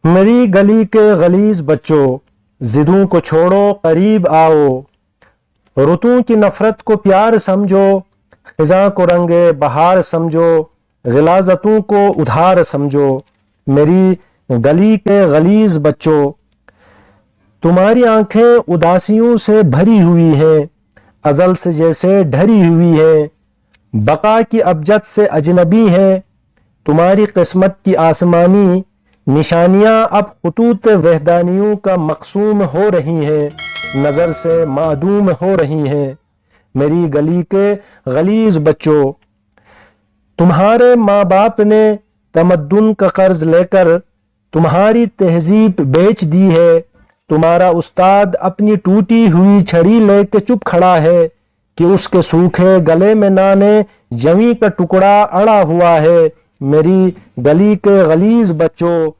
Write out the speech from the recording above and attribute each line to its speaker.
Speaker 1: मेरी गली के गलीज बच्चों, जिदों को छोड़ो करीब आओ। रुतों की नफरत को प्यार समझो, खिज़ां को रंगे बहार समझो, गिलाज़तों को उधार समझो। मेरी गली के गलीज बच्चों, तुम्हारी आंखें उदासियों से भरी हुई हैं, अजल से जैसे ढरी हुई हैं, बका की अबजद से अजनबी हैं। तुम्हारी किस्मत की आसमानी निशानियां अब खुतूत वहदानियों का मकसूम हो रही हैं, नज़र से मादूम हो रही हैं। मेरी गली के गलीज बच्चों, तुम्हारे माँ बाप ने तमद्दुन का कर्ज लेकर तुम्हारी तहजीब बेच दी है। तुम्हारा उस्ताद अपनी टूटी हुई छड़ी लेके चुप खड़ा है कि उसके सूखे गले में नाने जमी का टुकड़ा अड़ा हुआ है। मेरी गली के गलीज बच्चों,